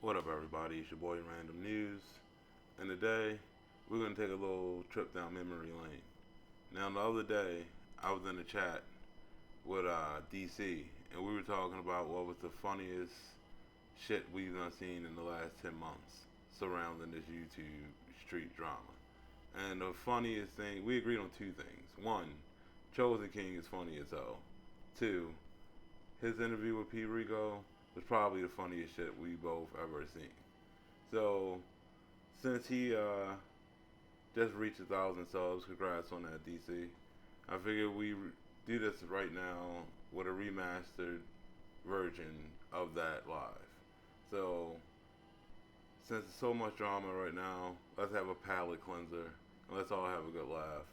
What up, everybody? It's your boy Random News, and today we're gonna take a little trip down memory lane. Now, the other day I was in a chat with DC, and we were talking about what was the funniest shit we've done seen in the last 10 months surrounding this YouTube street drama. And the funniest thing, we agreed on two things. One, Chosen King is funny as hell. Two, his interview with p.rico was probably the funniest shit we both ever seen. So since he just reached 1,000 subs, congrats on that, DC. I figured we do this right now with a remastered version of that live. So since there's so much drama right now, let's have a palate cleanser and let's all have a good laugh.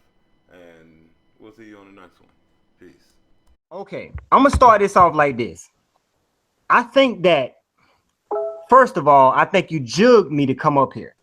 And we'll see you on the next one. Peace. Okay, I'm gonna start this off like this. I think that first of all, I think you jugged me to come up here.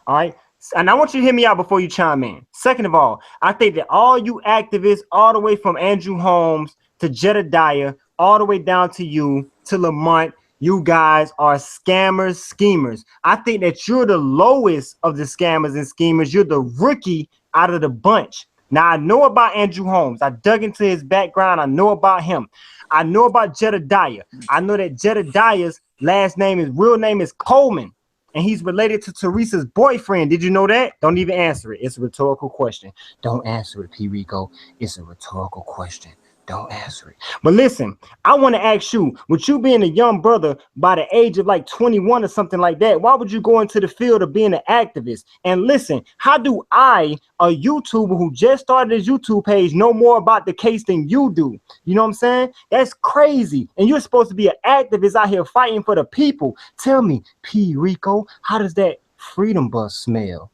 All right. And I want you to hear me out before you chime in. Second of all, I think that all you activists, all the way from Andrew Holmes to Jedediah, all the way down to you, to Lamont, you guys are scammers, schemers. I think that you're the lowest of the scammers and schemers. You're the rookie out of the bunch. Now, I know about Andrew Holmes. I dug into his background. I know about him. I know about Jedediah. I know that Jedediah's real name is Coleman, and he's related to Teresa's boyfriend. Did you know that? Don't even answer it. It's a rhetorical question. Don't answer it, p.rico. It's a rhetorical question. Don't answer it. But listen, I want to ask you, with you being a young brother by the age of like 21 or something like that, why would you go into the field of being an activist? And listen, how do I, a YouTuber who just started his YouTube page, know more about the case than you do? You know what I'm saying? That's crazy. And you're supposed to be an activist out here fighting for the people. Tell me, p.rico, how does that freedom bus smell?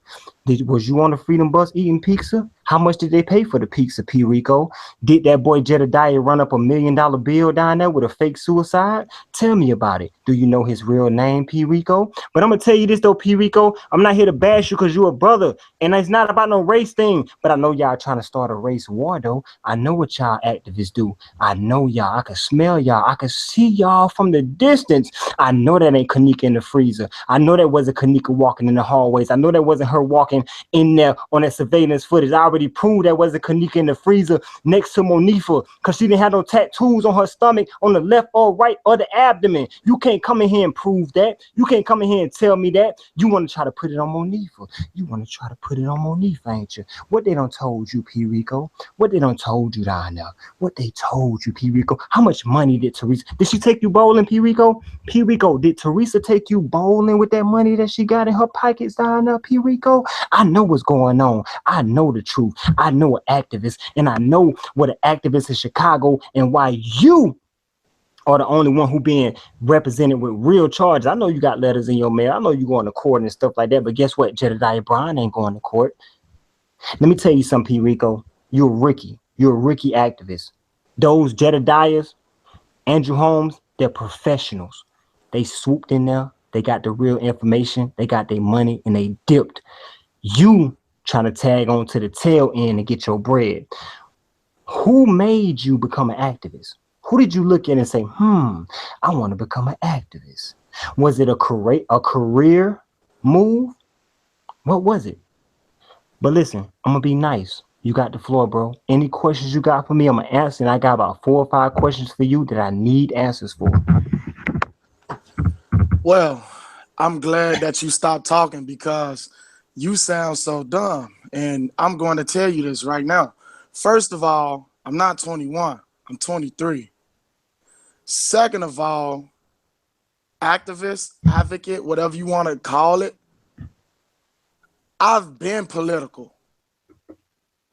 Was you on the freedom bus eating pizza? How much did they pay for the pizza, p.rico? Did that boy Jedediah run up $1 million bill down there with a fake suicide? Tell me about it. Do you know his real name, p.rico? But I'm gonna tell you this though, p.rico. I'm not here to bash you because you're a brother, and it's not about no race thing. But I know y'all trying to start a race war though. I know what y'all activists do. I know y'all. I can smell y'all. I can see y'all from the distance. I know that ain't Kanika in the freezer. I know that wasn't Kanika walking in the hallways. I know that wasn't her walking in there on that surveillance footage. I already proved that wasn't Kanika in the freezer next to Monifa because she didn't have no tattoos on her stomach on the left or right or the abdomen. You can't come in here and prove that. You can't come in here and tell me that. You want to try to put it on Monifa. You want to try to put it on Monifa, ain't you? What they done told you, p.rico? What they done told you down there? What they told you, p.rico? How much money did Teresa? Did she take you bowling, p.rico? P.rico, did Teresa take you bowling with that money that she got in her pockets down there, p.rico? I know what's going on. I know the truth. I know an activist, and I know what an activist in Chicago and why you are the only one who being represented with real charges. I know you got letters in your mail. I know you going to court and stuff like that, but guess what? Jedediah Brown ain't going to court. Let me tell you something, p.rico. You're a rookie. You're a rookie activist. Those Jedediahs, Andrew Holmes, they're professionals. They swooped in there. They got the real information. They got their money, and they dipped. You trying to tag on to the tail end and get your bread. Who made you become an activist? Who did you look at and say, I want to become an activist? Was it a career move? What was it? But listen, I'm going to be nice. You got the floor, bro. Any questions you got for me, I'm going to answer. And I got about 4 or 5 questions for you that I need answers for. Well, I'm glad that you stopped talking because you sound so dumb. And I'm going to tell you this right now. First of all, I'm not 21, I'm 23. Second of all, activist, advocate, whatever you want to call it, I've been political.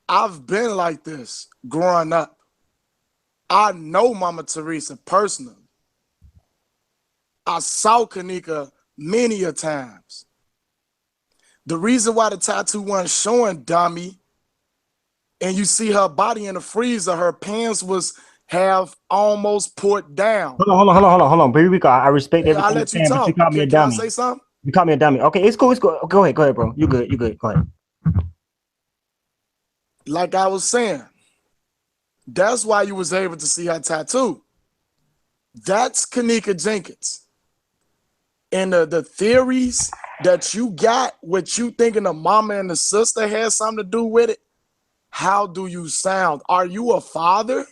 I've been like this growing up. I know Mama Teresa personally. I saw Kanika many a times. The reason why the tattoo wasn't showing, dummy, and you see her body in the freezer, her pants was half almost put down. Hold on. Baby, I respect I'll everything you're let you saying, but you talk. called me a Can I dummy. say something? You called me a dummy. Okay, it's cool. It's cool. Go ahead, bro. You good. Go ahead. Like I was saying, that's why you was able to see her tattoo. That's Kanika Jenkins. and the theories that you got, what you thinking the mama and the sister had something to do with it, how do you sound? Are you a father?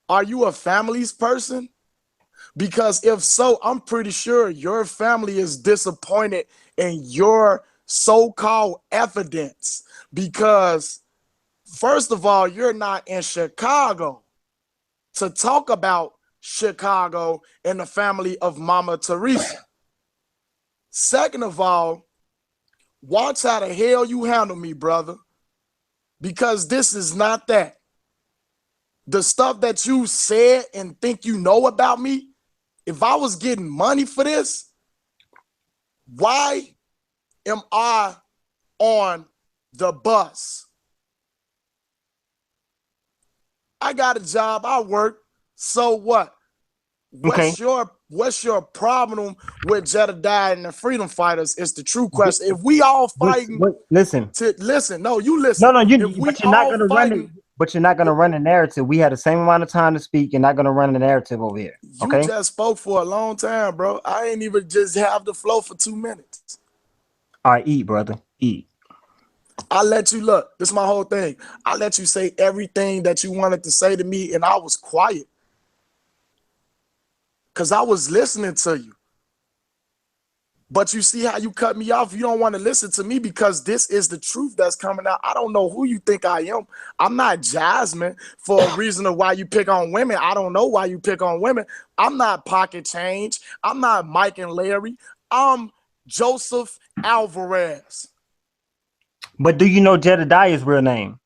Are you a family's person? Because if so, I'm pretty sure your family is disappointed in your so-called evidence. Because first of all, you're not in Chicago to talk about Chicago and the family of Mama Teresa. Second of all, watch how the hell you handle me, brother. Because this is not that. The stuff that you said and think you know about me, if I was getting money for this, why am I on the bus? I got a job, I work, so what? Okay. What's your problem with Jedediah and the Freedom Fighters is the true question. If we all fighting Listen. No, you listen. No, If we but you're not all gonna run it. fighting, But you're not gonna run the narrative. We had the same amount of time to speak. You're not gonna run the narrative over here. you Okay. just spoke for a long time, bro. I ain't even just have the flow for 2 minutes. All right, eat, brother. Eat. I let you look. This is my whole thing. I let you say everything that you wanted to say to me, and I was quiet because I was listening to you. But you see how you cut me off? You don't want to listen to me because this is the truth that's coming out. I don't know who you think I am. I'm not Jasmine for a reason of why you pick on women. I don't know why you pick on women. I'm not Pocket Change. I'm not Mike and Larry. I'm Joseph Alvarez. But do you know Jedediah's real name?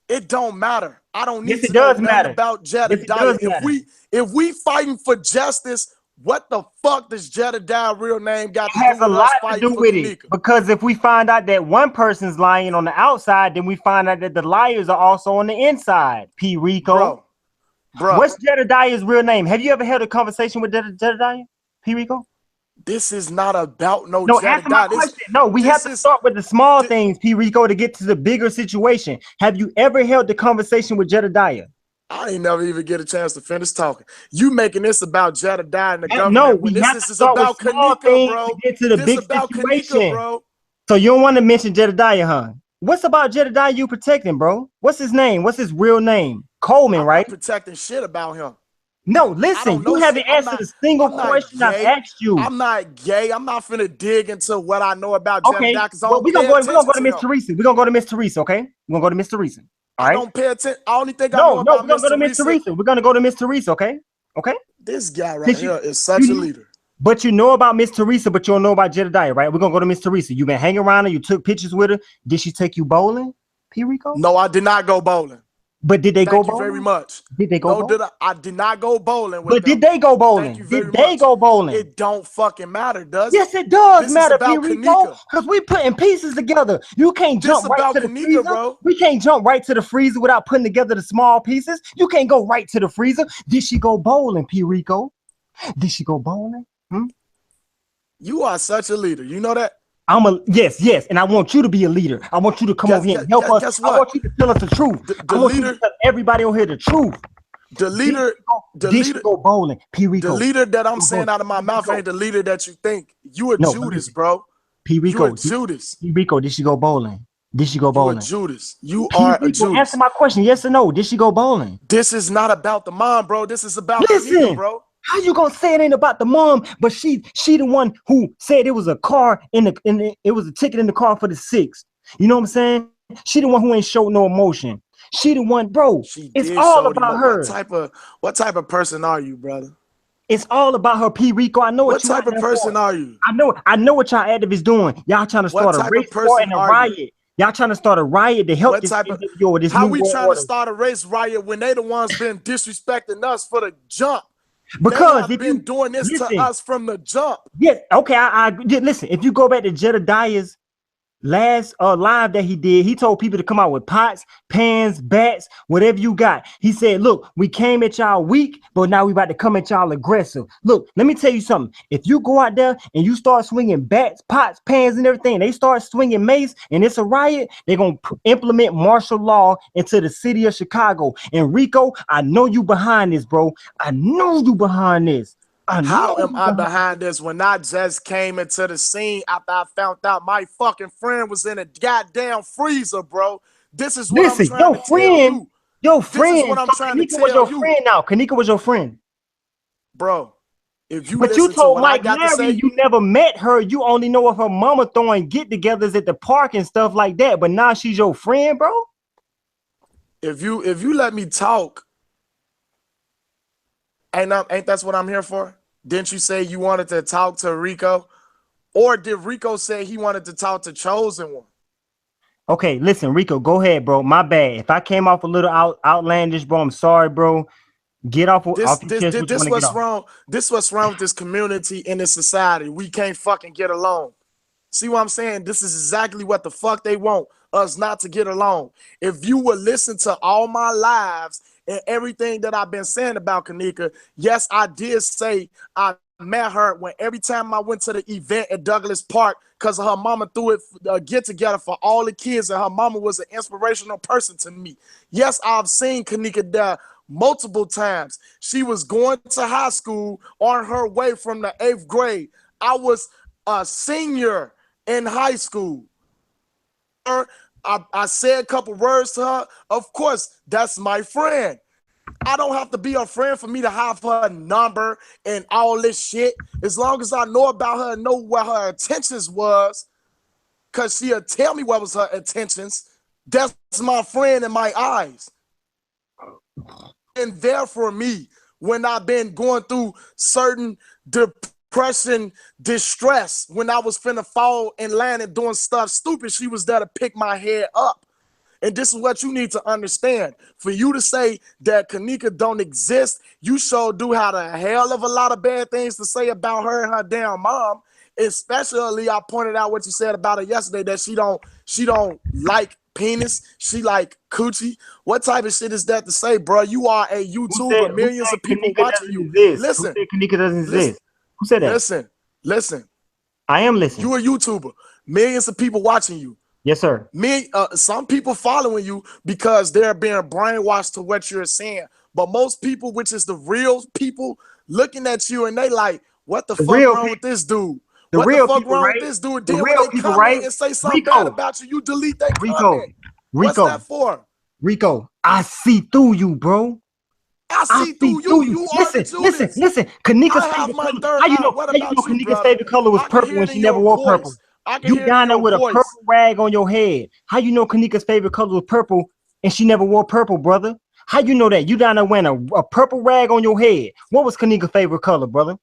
It don't matter. I don't need Yes, it to know does nothing matter. about Yes, it Jedediah. does matter. If we fighting for justice, what the fuck does Jedediah real name got It to has do a with lot us to fighting do for with it. Kanika? Because if we find out that one person's lying on the outside, then we find out that the liars are also on the inside. p.rico. Bro, What's Jedediah's real name? Have you ever held a conversation with Jedediah? p.rico? this is not about no No, answer my Jedediah. question. No, we have to start with the small things, p.rico, to get to the bigger situation. Have you ever held the conversation with Jedediah? I ain't never even get a chance to finish talking. You making this about Jedediah and the government No, when we have this to is start with about small Kanika, things bro. to get to the This big about situation. Kanika, bro. So you don't want to mention Jedediah, huh? What's about Jedediah you protecting, bro? What's his name? What's his real name? Coleman, I'm right? not protecting shit about him. No, I listen, don't know you shit. haven't answered a single I'm not question I've gay. asked you. I'm not gay. I'm not finna dig into what I know about Okay, Jedediah because I well, don't we're pay gonna go attention to to Miss him. Teresa. We're gonna go to Miss Teresa, okay? We're gonna go to Miss Teresa. All I right. don't pay attention. I only think I No, know about we're gonna Miss go to Miss Teresa. Teresa. We're gonna go to Miss Teresa, okay? Okay. This guy right Since here is such a leader. But you know about Miss Teresa, but you don't know about Jedediah, right? We're gonna go to Miss Teresa. You've been hanging around her, you took pictures with her. Did she take you bowling, p.rico? No, I did not go bowling. But did they go Thank you bowling? very much. Did they go No, bowling? I did not go bowling with But them. did they go bowling? Thank you very Did they much. go bowling? It don't fucking matter, does it? Yes, it does This matter, is about p.rico, Kanika. because we putting pieces together. You can't This jump right about to the Kanika, freezer. bro. We can't jump right to the freezer without putting together the small pieces. You can't go right to the freezer. Did she go bowling, p.rico? Did she go bowling? You are such a leader. You know that? Yes, and I want you to be a leader. I want you to come over here and help us. Guess I what? want you to tell us the truth. The I want you leader, to tell everybody on here the truth. Did she go bowling, p.rico? the leader that I'm saying out of my mouth ain't the leader that you think. You a Judas, bro. p.rico, You a Judas. p.rico, did she go bowling? Did she go bowling? You a Judas. You are a Judas. Answer my question, yes or no. Did she go bowling? This is not about the mom, bro. This is about Listen, Kanika, bro. how you gonna say it ain't about the mom? But she the one who said it was a car it was a ticket in the car for the 6th. You know what I'm saying? She the one who ain't showed no emotion. She the one, bro. It's all about her. What type of person are you, brother? It's all about her, p.rico. I know what type of person are you? I know what y'all activists doing. Y'all trying to start a race war and a riot. Y'all trying to start a riot to help this NWO, how we trying to start a race riot when they the ones been disrespecting us for the jump? Because they have been doing this to us from the jump. Yes, okay. I listen. If you go back to Jedediah's last live that he did, he told people to come out with pots, pans, bats, whatever you got. He said, look, we came at y'all weak, but now we about to come at y'all aggressive. Look, let me tell you something. If you go out there and you start swinging bats, pots, pans, and everything, they start swinging mace, and it's a riot, they're going to implement martial law into the city of Chicago. And Rico, I know you behind this, bro. I know you behind this. I How know am you I behind. behind this when I just came into the scene after I found out my fucking friend was in a goddamn freezer, bro? This is what I'm Listen, trying to tell you. your This is friend. what I'm So trying to Kanika was tell your you, friend now. Kanika was your friend. bro. If you But you listen to told what I Mike got to Larry say, you never met her. You only know of her mama throwing get-togethers at the park and stuff like that. But now she's your friend, bro. if you let me talk, ain't that's what I'm here for? Didn't you say you wanted to talk to Rico? Or did Rico say he wanted to talk to Chosen One? Okay, listen, Rico, go ahead, bro. My bad. If I came off a little outlandish, bro, I'm sorry, bro. Get off This your this chest this, what you want this to get what's off. wrong. This what's wrong with this community and this society. We can't fucking get along. See what I'm saying? This is exactly what the fuck they want us not to get along. If you would listen to all my lives and everything that I've been saying about Kanika, yes, I did say I met her when every time I went to the event at Douglas Park because her mama threw it get together for all the kids, and her mama was an inspirational person to me. Yes, I've seen Kanika there multiple times. She was going to high school on her way from the 8th grade. I was a senior in high school. I said a couple words to her. Of course, that's my friend. I don't have to be a friend for me to have her number and all this shit. As long as I know about her and know what her intentions was, because she'll tell me what was her intentions, that's my friend in my eyes. And there for me when I've been going through certain depression, distress, when I was finna fall and land and doing stuff stupid, she was there to pick my head up. And this is what you need to understand. For you to say that Kanika don't exist, you sure do have a hell of a lot of bad things to say about her and her damn mom. Especially, I pointed out what you said about her yesterday, that she don't like penis, she like coochie. What type of shit is that to say, bro? You are a YouTuber, Who millions said of people Kanika watching doesn't you. exist? Who Listen, said Kanika doesn't listen, exist? Who said that? listen. I am listening. You a YouTuber, millions of people watching you. Yes, sir. Some people following you because they're being brainwashed to what you're saying. But most people, which is the real people, looking at you and they like, what the The fuck real wrong with people, this dude? the What the real fuck people, wrong with right? this dude? The Then when real they people, comment right? and say something bad Rico, about you, you delete that Rico, comment. What's Rico, that for? Rico. I see through you, bro. I I see see through through you. you. You are the Listen, listen, Judas. listen. Kanika's I have favorite my color. third How you eye. know? What How you know about you, Kanika's brother? favorite color was I can purple hear when it in she never your wore purple? voice. I can You hear it in down there your with a voice. purple rag on your head. How you know Kanika's favorite color was purple and she never wore purple, brother? How you know that? You down there wearing a purple rag on your head. What was Kanika's favorite color, brother?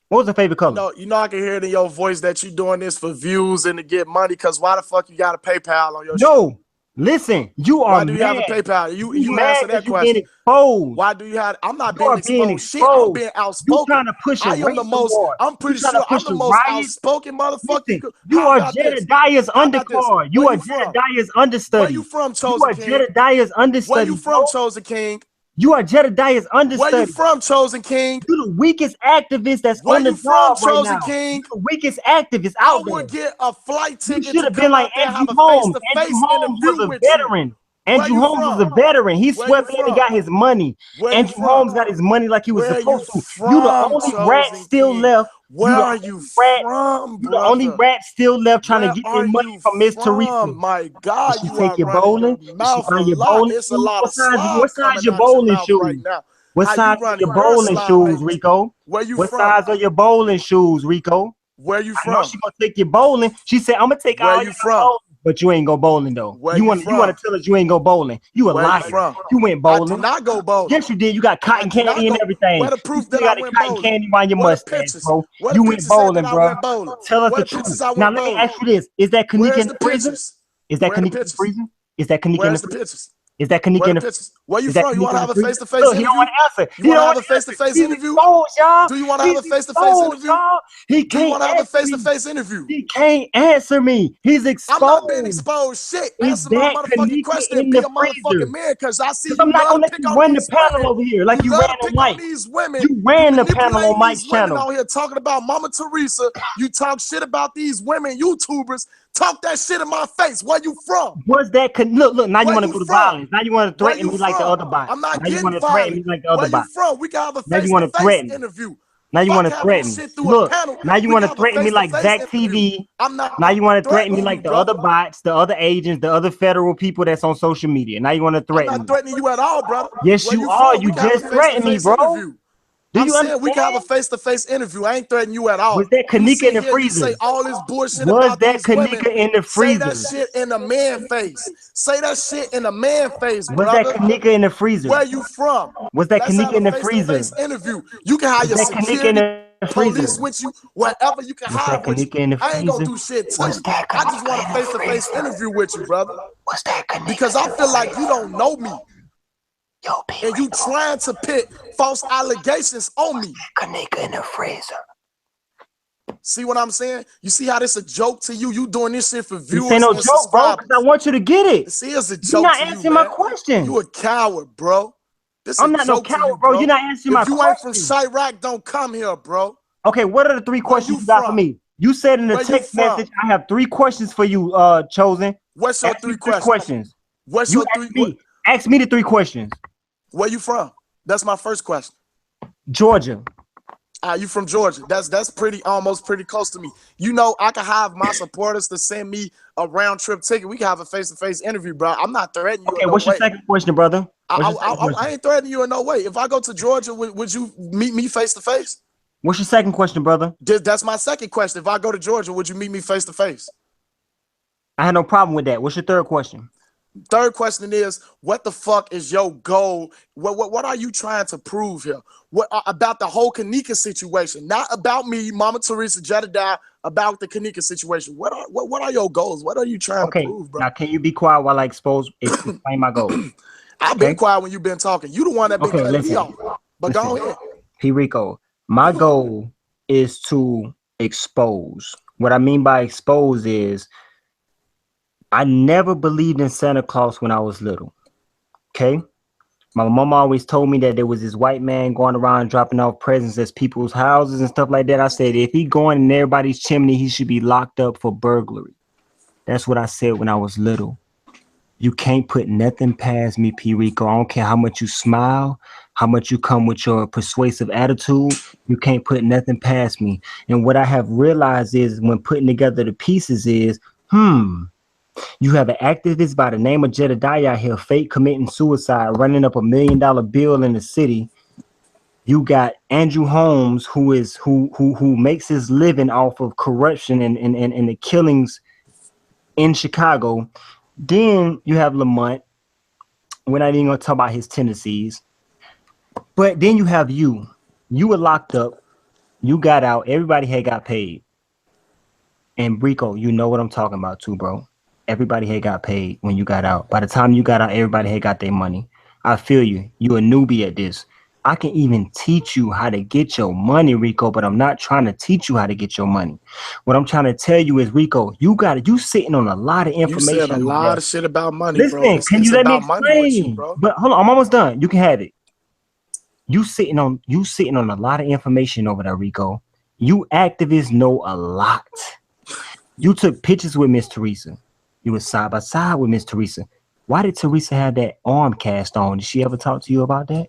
What was her favorite color? I can hear it in your voice that you doing this for views and to get money. Cause why the fuck you got a PayPal on your shit? No. Listen, you are Why do you have a mad. PayPal? You You mad answer that because you being question. exposed. Why do you have? I'm not You being are being exposed. Shit, I'm exposed. being You outspoken. trying to push a I am the race most. war. I'm You pretty trying to sure I'm push the a most riot. outspoken motherfucker you Listen, could. you How are about this? Jedediah's How about this? undercard. You Where are you from? Jedediah's Where you understudy. from, You Chosen are King? Jedediah's Where you understudy, from, bro. Chosen King? You are Jedediah's Where you understudy. from, Chosen King? You're the weakest activist that's Where on the you from, job right Chosen now. King? You're the weakest activist I out there. would get a flight You ticket should to have been come like out there and Andrew have a Holmes. Andrew face-to-face Holmes interview was a with you. veteran. Where Andrew you Holmes was a from? veteran. He Where you swept in and got from? his money. Where you Andrew Holmes from? got his money like he was Where you supposed to. You the from, only rat Chosen still King? left. Where You the are you only rat. from, You the only brother? rat still left trying to Where get their are money you from Miss Teresa. from? My Did God, she you take are you running your bowling? Did she mouth buy a your lot. bowling It's a shoes? lot of What slob size coming your out your bowling mouth right shoes? now. What How you size are running your your bowling slob shoes, make me? Rico? Where you What from? size are your bowling shoes, Rico? Where you I know from? she gonna take you bowling. She said, "I'm gonna take Where all you y'all from? bowling, but you ain't go bowling though. Where You you wanna from? tell us you ain't go bowling? You a Where you liar. from? You went I did bowling. not go bowling. Yes, you did. You got I cotton did not candy and go. everything. Where the You proof that still I got the went cotton bowling? candy on your Where the mustache, pictures? bro. Where the You went pictures at that bowling, I bro. went bowling? Tell us Where the the pictures truth. I Now went let me bowling? ask you this: Is that Kanika Where's in the the freezer? pictures? Is that Where the Kanika in the pictures? freezer? Is that Kanika in the Where's the freezer? pictures? Is that Kanika Where in the the freezer? pictures? Where you Is that from? You want Kanika to in the have a freezer? face-to-face Look, he don't want interview? to answer. You He want don't to have want a to answer. face-to-face He's interview? exposed, y'all. Do you want to have He's a face-to-face exposed, interview? y'all. He Do you can't want to have a answer me. face-to-face interview? He can't answer me. He's I'm not being exposed. exposed. Shit, Is answer my that motherfucking Kanika question and in be the a motherfucking freezer? man, because I see Because you I'm not love gonna to let pick you on run the these panel women. over here You like you love ran to on pick on Mike. these women. You You ran the panel on manipulating Mike's these women channel. out here talking about Mama Teresa. You talk shit about these women, YouTubers. Talk that shit in my face. Where you from? Was that look? Now you Where want to you go to from? violence. Now you want to Where threaten you me like the from? other bots. I'm not Now you getting want to threaten violent. me like the other Where you bots. from? We can have a Now you want to face-to-face threaten me. interview. Now you Fuck want to having this threaten. shit through a Look, panel. now you We want can to have a threaten me like face-to-face Zach interview. TV. I'm not Now you want to threaten me threatening like you, the brother. other bots, the other agents, the other federal people that's on social media. Now you want to I'm threaten not me. threatening you at all, brother. Yes, Where you you are. from? We You can have a just threatened me, face-to-face bro. interview. Do I'm you saying we can have a understand? face-to-face interview. I ain't threatening you at all. Was that You Kanika sit in the here, you say freezer? all this bullshit Was about that these women. Kanika in the Say that freezer? shit in a man face. Say that shit in a man face, Was that brother. Kanika in the freezer? Where you from? Was that Let's have Kanika a in the freezer? face-to-face interview. You can have Was your that Kanika in security, the freezer? police with you, whatever you can Was that have with you. Kanika in the I ain't gonna freezer? do shit to Was you. that I just want a Kanika in the face-to-face freezer? interview with you, brother. Was that Kanika Because I in feel the like you freezer? don't know me. Yo, And you p.rico. trying to put false allegations on me. Kanika in the freezer. See what I'm saying? You see how this a joke to you? You doing this shit for This ain't viewers no and joke, bro, because I subscribers. want you to get it. See, it's a You're joke not to you, answering my man. questions. You a coward, bro. This a I'm not no joke to you, coward, bro. bro. You're not answering my If you ain't from questions. Chirac, don't come here, bro. Okay, what are the three Where questions you you got for from? me? You said in the Where you text message, from? I have 3 questions for you, Chosen. What's your Ask me three 3 questions? questions. What's You your three? ask me the 3 questions. Where you from? That's my first question. Georgia. You from Georgia? That's almost pretty close to me. You know, I can have my supporters to send me a round trip ticket. We can have a face-to-face interview, bro. I'm not threatening you Okay, in no what's your way. second question, brother? What's your second I question? ain't threatening you in no way. If I go to Georgia, would you meet me face-to-face? What's your second question, brother? That's my second question. If I go to Georgia, would you meet me face-to-face? I had no problem with that. What's your third question? Third question is, what the fuck is your goal? What are you trying to prove here? What about the whole Kanika situation? Not about me, Mama Teresa, Jedediah, about the Kanika situation. What are your goals? What are you trying to Okay, prove, bro? now can you be quiet while I explain my goals? I've been Okay. quiet when you've been talking. You the one that been Okay, cutting me listen. off. But go ahead. p.rico, my goal is to expose. What I mean by expose is I never believed in Santa Claus when I was little. Okay. My mom always told me that there was this white man going around dropping off presents at people's houses and stuff like that. I said, if he going in everybody's chimney, he should be locked up for burglary. That's what I said when I was little. You can't put nothing past me, p.rico. I don't care how much you smile, how much you come with your persuasive attitude. You can't put nothing past me. And what I have realized is when putting together the pieces is, you have an activist by the name of Jedediah here, fake committing suicide, running up $1 million bill in the city. You got Andrew Holmes, who makes his living off of corruption and the killings in Chicago. Then you have Lamont. We're not even gonna talk about his tendencies. But then you have you. You were locked up. You got out. Everybody had got paid. And Rico, you know what I'm talking about too, bro. Everybody had got paid when you got out. By the time you got out, everybody had got their money. I feel you. You a newbie at this. I can even teach you how to get your money, Rico, but I'm not trying to teach you how to get your money. What I'm trying to tell you is, Rico, you sitting on a lot of You said a information over lot there. of shit about money, bro. Listen, can It's you let me about money with you, explain? bro. But hold on, I'm almost done. You can have it. You sitting on a lot of information over there, Rico. You activists know a lot. You took pictures with Miss Teresa. You were side by side with Miss Teresa. Why did Teresa have that arm cast on? Did she ever talk to you about that?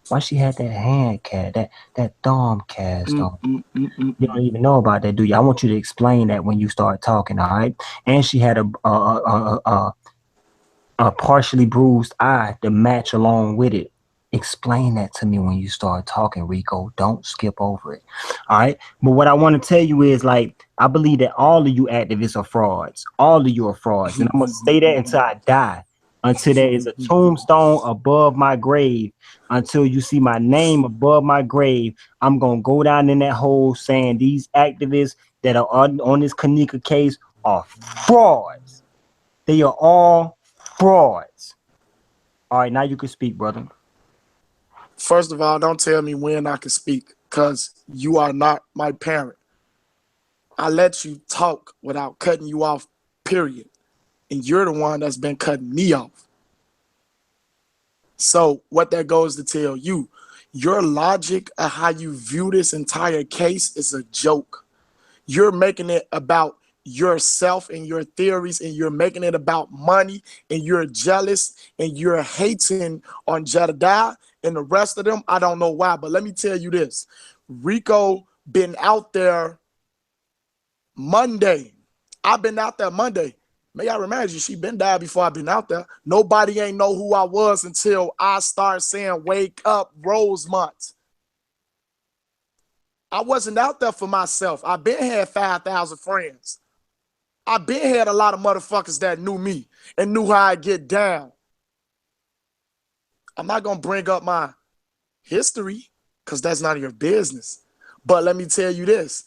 Why she had that hand cast, that thumb cast on? You don't even know about that, do you? I want you to explain that when you start talking, all right? And she had a partially bruised eye to match along with it. Explain that to me when you start talking, Rico. Don't skip over it. All right. But what I want to tell you is like, I believe that all of you activists are frauds. All of you are frauds. And I'm going to say that until I die, until there is a tombstone above my grave, until you see my name above my grave. I'm going to go down in that hole saying these activists that are on this Kanika case are frauds. They are all frauds. All right, now you can speak, brother. First of all, don't tell me when I can speak, because you are not my parent. I let you talk without cutting you off, period. And you're the one that's been cutting me off. So what that goes to tell you, your logic of how you view this entire case is a joke. You're making it about yourself and your theories, and you're making it about money, and you're jealous, and you're hating on Jedediah, And the rest of them, I don't know why. But let me tell you this. Rico been out there Monday. I've been out there Monday. May I remind you, she been died before I've been out there. Nobody ain't know who I was until I started saying, wake up, Rosemont. I wasn't out there for myself. I been had 5,000 friends. I been had a lot of motherfuckers that knew me and knew how I get down. I'm not going to bring up my history because that's none of your business. But let me tell you this.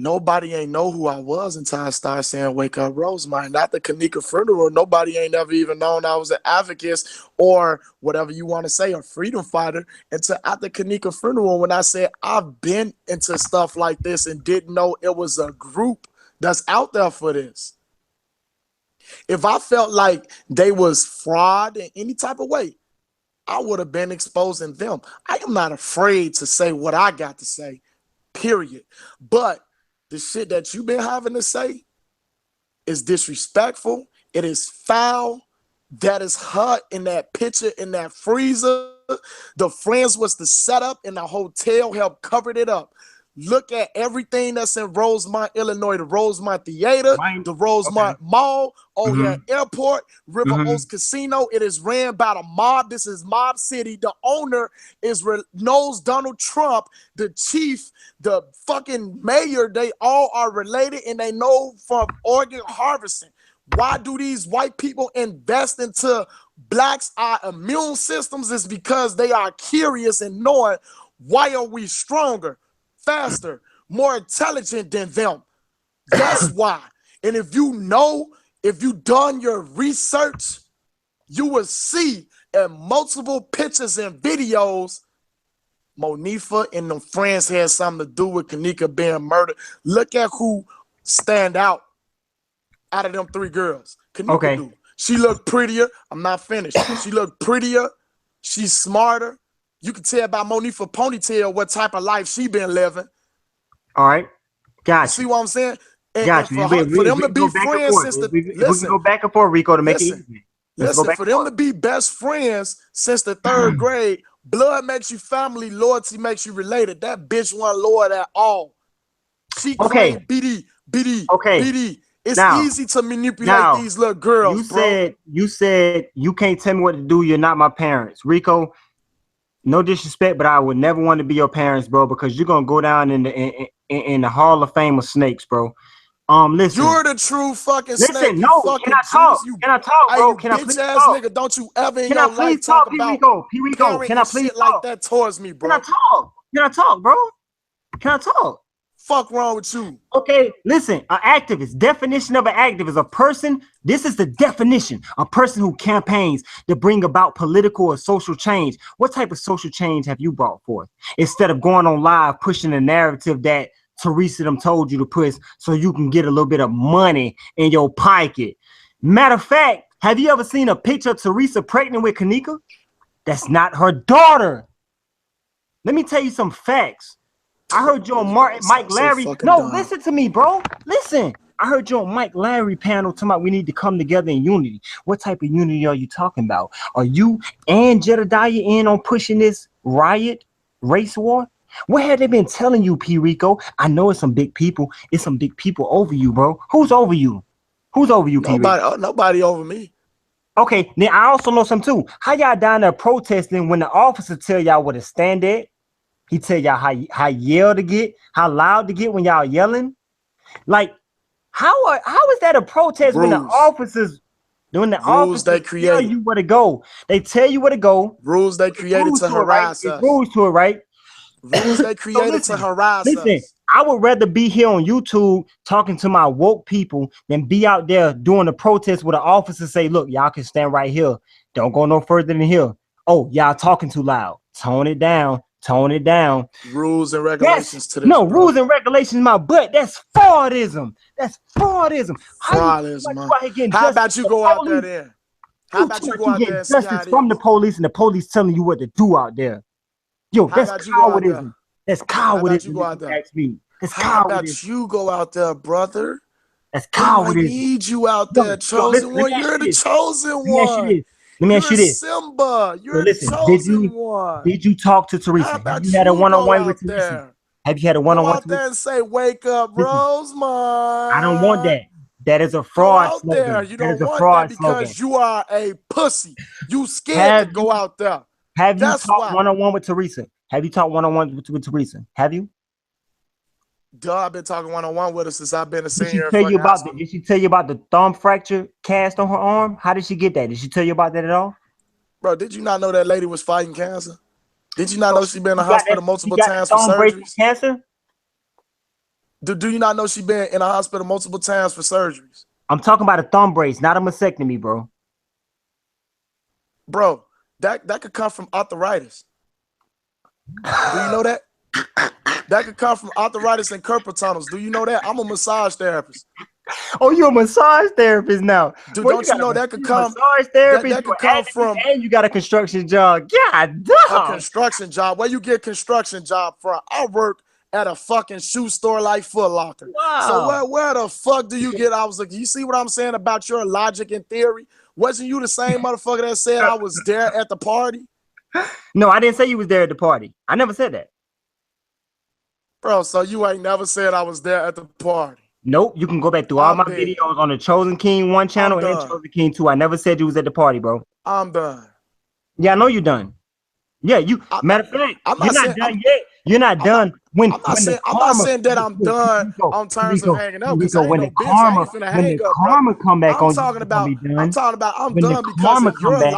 Nobody ain't know who I was until I started saying, wake up, Rosemont. Not the Kanika funeral. Nobody ain't ever even known I was an advocate or whatever you want to say, a freedom fighter, until at the Kanika funeral when I said I've been into stuff like this and didn't know it was a group that's out there for this. If I felt like they was fraud in any type of way, I would have been exposing them. I am not afraid to say what I got to say, period. But the shit that you've been having to say is disrespectful. It is foul. That is her in that picture, in that freezer. The friends was the setup and the hotel helped covered it up. Look at everything that's in Rosemont, Illinois, the Rosemont Theater, the Rosemont Mall, Airport, River Oaks Casino. It is ran by the mob. This is Mob City. The owner knows Donald Trump, the chief, the fucking mayor. They all are related and they know from organ harvesting. Why do these white people invest into blacks' immune systems? Is because they are curious and knowing why are we stronger, faster, more intelligent than them. That's why. And if you done your research, you will see in multiple pictures and videos, Monifa and them friends had something to do with Kanika being murdered. Look at who stand out of them three girls. Kanika do. She looked prettier. I'm not finished. She looked prettier. She's smarter. You can tell by Monifa ponytail what type of life she been living. All right. Gotcha. You see what I'm saying? Gotcha. For them to be friends since the we can go back and forth, Rico, to make it easy. Listen, for them to be best friends since the third grade, blood makes you family, loyalty makes you related. That bitch wasn't loyal at all. She claimed BD. It's easy to manipulate these little girls, You said you can't tell me what to do. You're not my parents. Rico, no disrespect, but I would never want to be your parents, bro, because you're going to go down in the Hall of Fame of snakes, bro. Listen. You're the true fucking snake. Listen, no, can I talk? Can I talk, bro? Can I please talk? Nigga, don't you ever in your life talk about p.rico, can I please talk? Like that towards me, bro? Can I talk, bro? Can I talk? Fuck wrong with you? Okay, listen, an activist, definition of an activist, a person, this is the definition, a person who campaigns to bring about political or social change. What type of social change have you brought forth? Instead of going on live, pushing the narrative that Teresa them told you to push so you can get a little bit of money in your pocket. Matter of fact, have you ever seen a picture of Teresa pregnant with Kanika? That's not her daughter. Let me tell you some facts. I heard you on Mike Larry. Listen to me, bro. Listen. I heard you on Mike Larry panel talking about we need to come together in unity. What type of unity are you talking about? Are you and Jedediah in on pushing this riot, race war? What have they been telling you, p.rico? I know it's some big people. It's some big people over you, bro. Who's over you? Who's over you, p.rico? Nobody over me. Okay, then I also know some too. How y'all down there protesting when the officer tell y'all where to stand at? He tell y'all how yell to get, how loud to get when y'all yelling. Like, how is that a protest when the officers they create tell you where to go? They tell you where to go. Rules they created to harass us. Rules to it, right? Rules they created to harass us. I would rather be here on YouTube talking to my woke people than be out there doing a protest where the officers say, look, y'all can stand right here. Don't go no further than here. Oh, y'all talking too loud. Tone it down. Tone it down. Rules and regulations to this. No, bro. Rules and regulations, my butt. That's fraudism. That's fraudism. How about you go out there then? How about you go out there and see justice from the police and the police telling you what to do out there? Yo, that's cowardism. That's cowardism. How about you go out there, brother? That's cowardism. I need you out there, chosen one. You're the chosen one. Let me ask you this. Simba. You're So the listen, chosen one. did you talk to How Teresa? Have about you had a you go one-on-one with out Teresa? there? Have you had a Go one-on-one out with Teresa? there and say, "Wake up, Listen, Rosemont." I don't want that. That is a Go fraud out there. slogan. You That don't is a want that fraud slogan. because you are a pussy. You scared to Have go you out there. have you That's talked why. one-on-one with Teresa? Have you talked one-on-one with Teresa? Have you? Duh, I've been talking one-on-one with her since I've been a Did she senior in tell you fucking high about the school. did she tell you about the thumb fracture cast on her arm? How did she get that? Did she tell you about that at all? Bro, did you not know that lady was fighting cancer? Did you not So know she been in the she got hospital she multiple got the times for thumb brace for surgeries? cancer? Do you not know she been in a hospital multiple times for surgeries? I'm talking about a thumb brace, not a mastectomy, bro. Bro, that could come from arthritis. Do you know that? That could come from arthritis and carpal tunnels. Do you know that? I'm a massage therapist. Oh, you're a massage therapist now. Boy, Don't you know that could you're a come massage therapist, that you're could come an activist, from and you got a construction job. God a damn. construction job? Where you get construction job from? I work at a fucking shoe store like Foot Locker. So Wow. where the fuck do you get? I was like, you see what I'm saying about your logic and theory? Wasn't you the same motherfucker that said I was there at the party? No, I didn't say you was there at the party. I never said that. Bro, so you ain't never said I was there at the party. Nope. You can go back through all I'm my dead. videos on the Chosen King 1 channel I'm and done. Chosen King 2. I never said you was at the party, bro. I'm done. Yeah, I know you're done. Yeah, you I'm matter of fact, I'm you're not saying not done yet. You're not I'm not done when the I'm not karma saying that I'm done on terms of hanging out because I ain't When no the bitch. I karma ain't finna when hang the up, brother. karma come back I'm on you, talking you're gonna about be done. I'm When the done because karma of come back,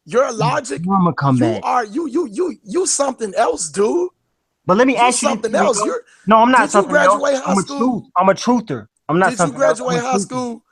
your when the logic, karma come you back. are you something else, dude. But let me You ask you this, something else. Rico. No, I'm not Did you something else. graduate high I'm a school? truth. I'm a truther. I'm not Did you something else. I'm graduate a high truther. school?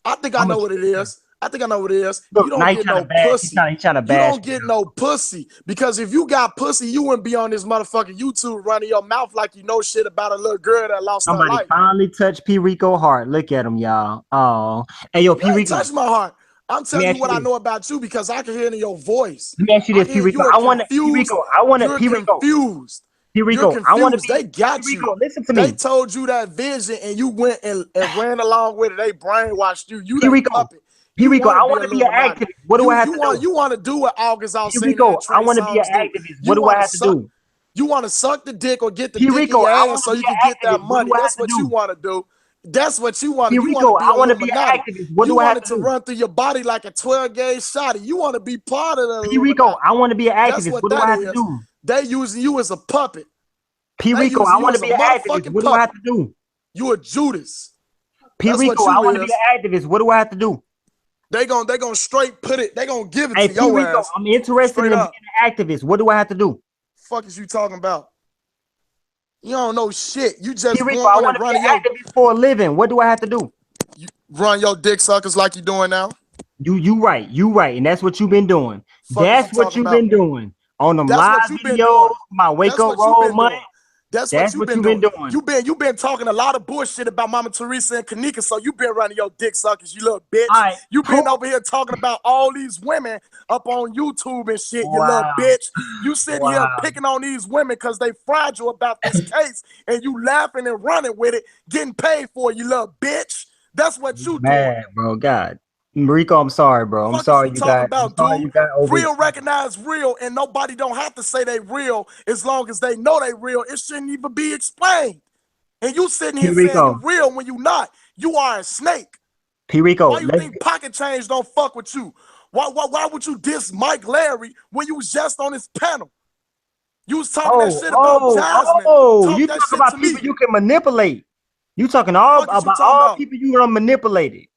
I think I I'm a know what it truther. is. I think I know what it is. You Look, now don't he's get trying to no bash. pussy. He's trying to You bash don't me get now. no pussy because if you got pussy, you wouldn't be on this motherfucking YouTube running your mouth like you know shit about a little girl that lost her Somebody life. finally touched p.rico heart. Look at him, y'all. Oh, hey, yo, You ain't p.rico. touched my heart. I'm Let me telling you ask you what I this. know about you because I can hear it in your voice. Let me ask you I this, can hear p.rico. you are I want to confused. p.rico. I want to You're p.rico. confused. You're p.rico. I want to confused. be They got you. p.rico. Listen to They me, told you that vision and you went and ran along with it. They brainwashed you. You they p.rico. puppet. You p.rico. want to I be want to be an Illuminati. activist. What do I have to do? You want to do what August Alsina p.rico. and I Trey want to be an Songz do. activist. What You do I want to have to suck. do? You want to suck the dick or get the dick in p.rico. your I ass want so to be you can an get that activist. What money. do I have That's to what you do? want to do. That's what you want to. You want to p.rico. be I want to be an Illuminati. activist. What You do I have wanted to to do? run through your body like a 12-gauge shotty. You want to be part of the p.rico. Illuminati. I want to be an That's activist. what What do that I have to is. do? They using you as a puppet. They p.rico. using I you want to as a be an activist. motherfucking What do I have puppet. to do? You a Judas. That's p.rico. what I you want to be is. an activist. What do I have to do? They gonna straight put it. They gonna give it Hey, to your p.rico. ass I'm interested in straight being up. an activist. What do I have to do? Fuck is you talking about? You don't know shit. You just p.rico. I going want and to be an running your activist for a living. What do I have to do? you run your dick suckers like you doing now. You right, and that's what you've been doing. Fuck is you That's what talking you've about? been doing on them That's live what you've been videos. doing. My wake That's up what you've roll been money. doing. That's what That's you've what been you've been doing. doing. You've been talking a lot of bullshit about Mama Teresa and Kanika, so you been running your dick suckers, you little All bitch. right, You prove. been over here talking about all these women up on YouTube and shit, you little Wow, bitch. You sitting here wow. picking on these women because they fragile about this case, and you laughing and running with it, getting paid for it, you little bitch. That's what you doing. Mad, bro. God, Rico, I'm sorry, bro. I'm Fuck is sorry you talking I'm about, sorry dude? you got Real overextended. recognize real, and nobody don't have to say they real as long as they know they real. It shouldn't even be explained. And you sitting here saying you Rico, real when you not. You are a snake. Rico, Why you let's. think pocket change don't fuck with you? Why would you diss Mike Larry when you was just on his panel? You was talking that Oh, shit about oh, Jasmine. oh! Talk You that talk shit about to people me. you can manipulate. You talking all Fuck is you about talking all about? people you done manipulated.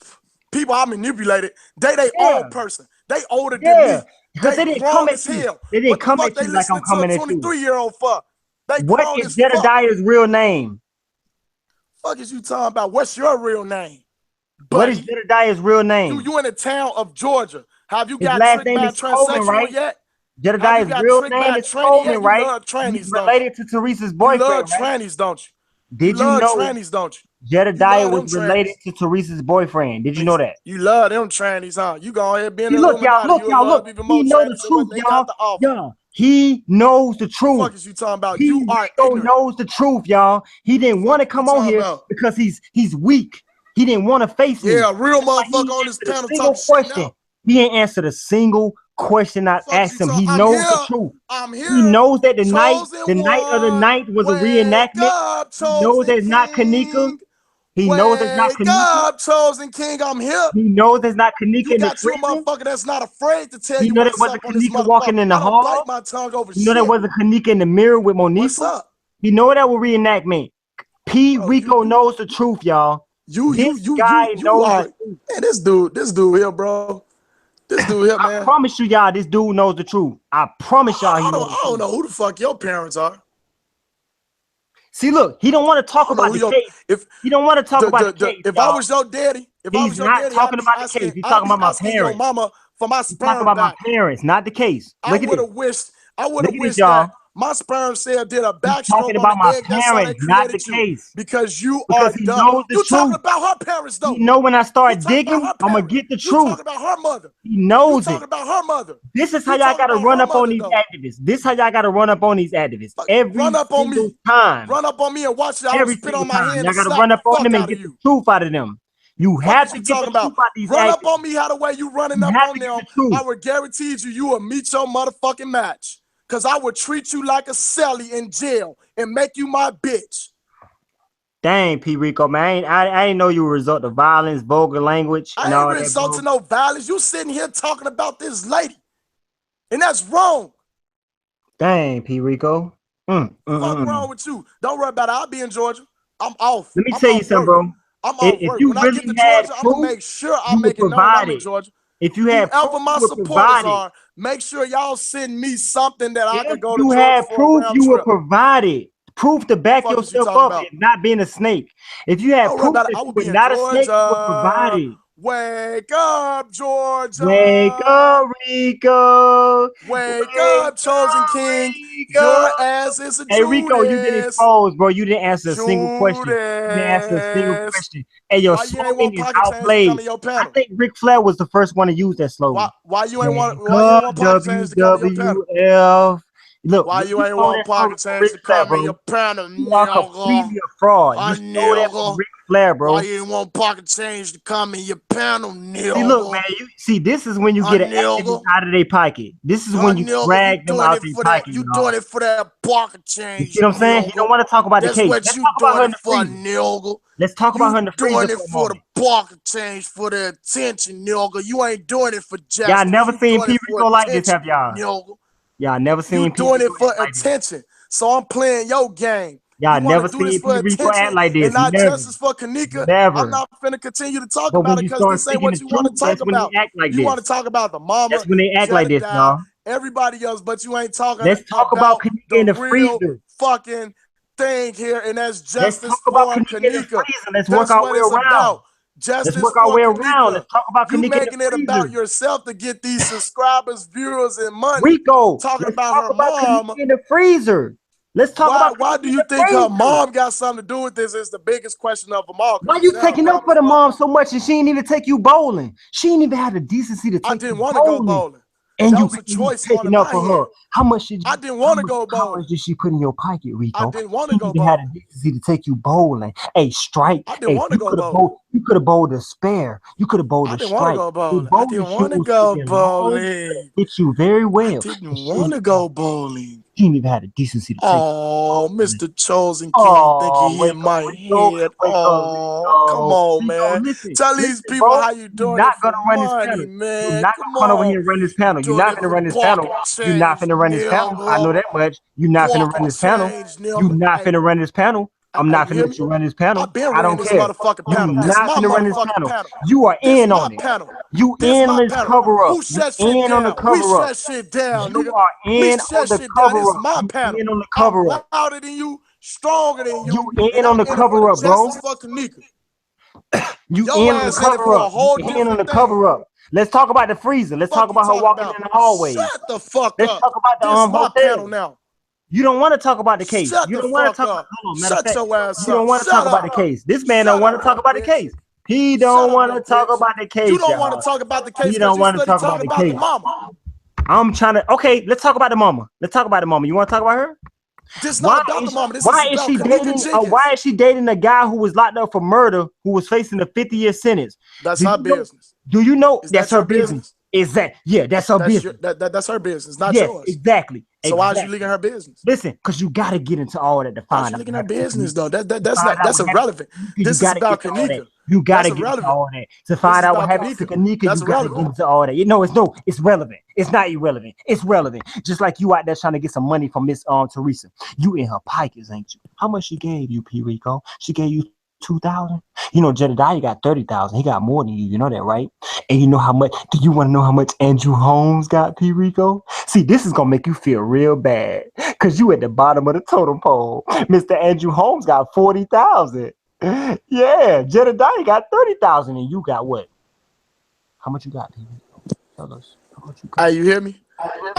People I manipulated. They own Yeah, person. They older than yeah. me. Because They they didn't come grown at as you. hell. They didn't What the come fuck at they you like I'm listening to a coming at you. 23-year-old for? They What grown is as fuck. Jedediah's real name? Fuck is you talking about? What's your real name, What is buddy? Jedediah's real name? You in the town of Georgia. Have you His got last tricked name by a is Coleman, transsexual right? yet? Have you Jedediah's got real tricked name by a is tranny Coleman, yet? You right? love He's trannies, don't you? related to Teresa's You love boyfriend, right? trannies, don't you? You Did you love know trannies, don't you? You Jedediah love them was related trannies. to Teresa's boyfriend? Did you know that? You love them trannies, huh? You go ahead being See, an Illuminati. look, You'll y'all, love look. even He more know the trannies than what truth, they got y'all. to offer. Y'all, he knows the truth. Fuck is you talking about? You P. are Rico ignorant. knows the truth, y'all. He didn't want Fuck to is you come on talking here about? because he's weak. He didn't want to face me. Yeah, a real That's why he motherfucker ain't on this answered a panel talking single shit question. now. He ain't answered a single question I asked him. He knows the truth. I'm here. He knows that the night of the one. ninth was a Wake reenactment. up, He knows chosen it's not Kanika. king. He knows it's not Wake Kanika. up, chosen king. I'm here. He knows it's not Kanika You in the got you a prison. motherfucker that's not afraid to tell He you know that what's wasn't up on this Kanika walking motherfucker. in the I don't hall. bite my tongue over You know shit. that wasn't Kanika in the mirror with Monifa. What's up? Mm-hmm. He know that was reenactment. P.Rico knows the truth, y'all. This guy knows the truth. Man, this dude here, bro. This dude here, man. I promise you, y'all, this dude knows the truth. I promise y'all, I don't know who the fuck your parents are. See, look, he don't want to talk about the case. He don't want to talk about the case. If I was your daddy, he's not talking about the case. He's talking about my parents. Your mama for my sperm. He's talking about my parents, not the case. Look at this. I would have wished that my sperm cell did a backstroke on the egg that's how they created you. Because you are dumb. You talking about her parents, though. You know when I start digging, I'm going to get the truth. You talking about her mother. He knows it. You talking about her mother. This is how y'all got to run up on these activists. This is how y'all got to run up on these activists. Every single time. Run up on me and watch it. Every spit on my hand. Y'all got to run up on them and get the truth out of them. You have to get the truth out these Run up on me how the way you running up on them. I would guarantee you will meet your motherfucking match. Because I would treat you like a celly in jail and make you my bitch. Dang, p.rico, man. I ain't know you were a result of violence, vulgar language. I ain't a result of no violence. You sitting here talking about this lady. And that's wrong. Dang, p.rico. What's wrong with you? Don't worry about it. I'll be in Georgia. I'm off. Let me tell you something, bro. I'm off work. When I get to Georgia, I'm going to make sure I make it known I'm in Georgia. If you have whoever my supporters are, make sure y'all send me something that I can go to Georgia for. You have proof, you will provide it. Proof to back yourself up and not being a snake. If you have proof that you're not a snake, you will provide it. Wake up, Georgia. Wake up, Rico. Wake up, chosen king. Your ass is a Judas. Hey, Rico, you didn't expose, bro. You didn't answer a single question. You didn't answer a single question. Hey, your slogan is outplayed. I think Ric Flair was the first one to use that slogan. Why you ain't want pocket change to come in your panel? Look, why you ain't want pocket change to come in your panel? You are completely a fraud. You know that from Ric Flair, bro. Why you ain't want pocket change to come in your panel, nigga? See, look, man. This is when you get an activist out of their pocket. This is when you drag them out of their pocket. You doing it for that pocket change. You see what I'm saying? You don't want to talk about the case. That's what you doing it for, nigga. Let's talk about her in the freezer. Doing it for the pocket change, for the attention, nigga. You ain't doing it for justice. Y'all never seen p.rico like this, have y'all? Y'all never seen you doing it for attention. So I'm playing your game. Y'all never seen p.rico act like this. And not justice for Kanika. Never. I'm not finna continue to talk about it because this ain't what you want to talk about. You want to talk about the mama. That's when they act like this, y'all. Everybody else, but you ain't talking. Let's talk about Kanika in the freezer. Fucking thing here, and that's justice Let's talk about Kanika. Let's work our way around. Justice Let's work our way around. Let's talk about Kanika. You making it about yourself to get these subscribers, viewers, and money. Rico, talking about her mom in the freezer. Let's talk about why do you think her mom got something to do with this? Is the biggest question of them all. Why you taking up for the mom so much and she didn't even take you bowling? She didn't even have the decency to take you bowling. I didn't want to go bowling. And you was a choice taking up for her. How much did you? I didn't want to go bowling. How much did she put in your pocket, Rico? I didn't want to go bowling. She had the decency to take you bowling. Hey, strike. I didn't want to go bowling. You could have bowled a spare. You could have bowled a strike. I didn't want to go bowling. Hit you very well. I didn't want to go bowling. He didn't even have the decency to take. Oh, Mr. Chosen King, think he hit my head. Oh, come on, man. Tell these people how you doing. You're not gonna run this panel, man. You're not gonna come over here and run this panel. You're not gonna run this panel. You're not gonna run this panel. I know that much. You're not gonna run this panel. You're not gonna run this panel. I'm not gonna let you run this panel. I don't care. You're not gonna run this panel. You are in on it. You in on this cover up. You in on the cover up. You are in on the cover up. You in on the cover up. Louder than you, stronger than you. You in on the cover up, bro. You in on the cover up. You in on the cover up. Let's talk about the freezer. Let's talk about her walking in the hallway. Shut the fuck up. Let's talk about the hotel now. You don't want to talk about the case. You don't want to talk about. Shut your ass up. You don't want to talk about the case. This man don't want to talk about the case. He don't want to talk about the case. You don't want to talk about the case. You don't want to talk about the case. I'm trying to. Okay, let's talk about the mama. Let's talk about the mama. You want to talk about her? Why is she dating a guy who was locked up for murder, who was facing a 50-year sentence? That's her business. Do you know that's her business? Yeah, that's her business. That's her business, not Yes, yours. exactly. So why is you leaking her business? Listen, because you got to get into all that to Why is find you out. leaking her business though? That's irrelevant. You This is got to about get to all that. Kanika. You got That's to get into irrelevant. all that to This find is out what about happened to Kanika. That's You got to irrelevant. get into all that. It's relevant. It's not irrelevant. It's relevant. Just like you out there trying to get some money from Miss Teresa. You in her pockets, ain't you? How much she gave you, p.rico? She gave you 2,000. You know, Jedediah got 30,000. He got more than you. You know that, right? And you know how much? Do you want to know how much Andrew Holmes got, p.rico? See, this is gonna make you feel real bad because you at the bottom of the totem pole. Mr. Andrew Holmes got 40,000. Yeah, Jedediah got 30,000, and you got what? How much you got, p.rico? Tell us how much you got. Hey, you hear me?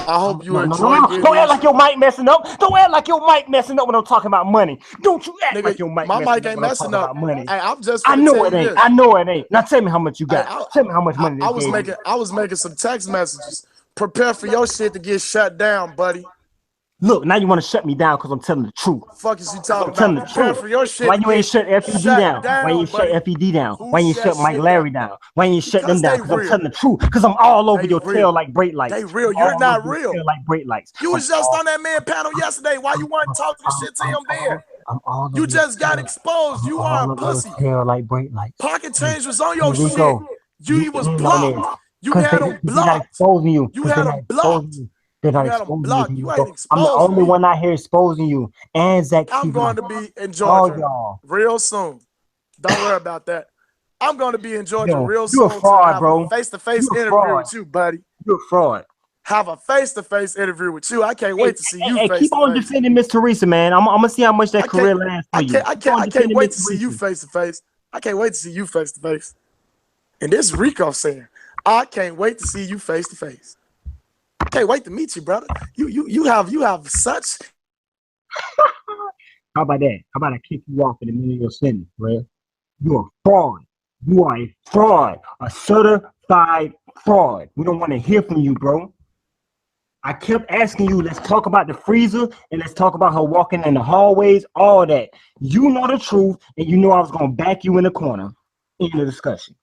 I hope you enjoy No. getting Don't act these. like your mic messing up. Don't act like your mic messing up when I'm talking about money. Don't you act Nigga, like your mic my messing mic up ain't when I'm messing talking up. about money. Hey, I'm just I finna know tell it you ain't. this. I know it ain't. Now tell me how much you got. Hey, Tell me how much money they I was gave you. making some text messages. Prepare for your shit to get shut down, buddy. Look, now you want to shut me down because I'm telling the truth. The fuck is you I'm talking telling about? the Prepare truth. for your shit Why to you ain't get shut FED shut down? Why you down, ain't shut buddy. FED down? Who Why you ain't shut shut Mike shit Larry down? down? Why you ain't shut Because them down? they Because I'm real. telling the truth. Because I'm all over They your real. tail like brake lights. They real. I'm You're all not over your real. tail like brake lights. You was just on that man panel yesterday. Why you weren't talking shit to him there? I'm all over You your just got tail. exposed. I'm You are a all over your pussy. tail like brake lights. Pocket change was on your shit. Rico, You was in on blocked. this. You Because had them they're not blocked. exposing you. You Because had they're not them exposing blocked. you. They're You not had them exposing you, blocked. You ain't Rico. I'm the exposed only me. one out here exposing you. And Zach I'm TV. going to be in All Georgia y'all. real soon. Don't worry about that. I'm going to be in Georgia Yo, real you a soon to fraud, have a bro. face-to-face You a interview fraud. with you, buddy. You a fraud. Have a face-to-face interview with you. I can't wait to see you Hey, keep on face-to-face. defending Miss Teresa, man. I'm gonna see how much that career lasts for you. I can't wait to see you face-to-face. I can't wait to see you face-to-face. And this is Rico saying, I can't wait to see you face-to-face. Can't wait to meet you, brother. You have such. How about that? How about I kick you off in the middle of your sentence, bro? You're a fraud. You are a fraud. A certified fraud. We don't want to hear from you, bro. I kept asking you, let's talk about the freezer and let's talk about her walking in the hallways, all that. You know the truth, and you know I was gonna back you in the corner in the discussion.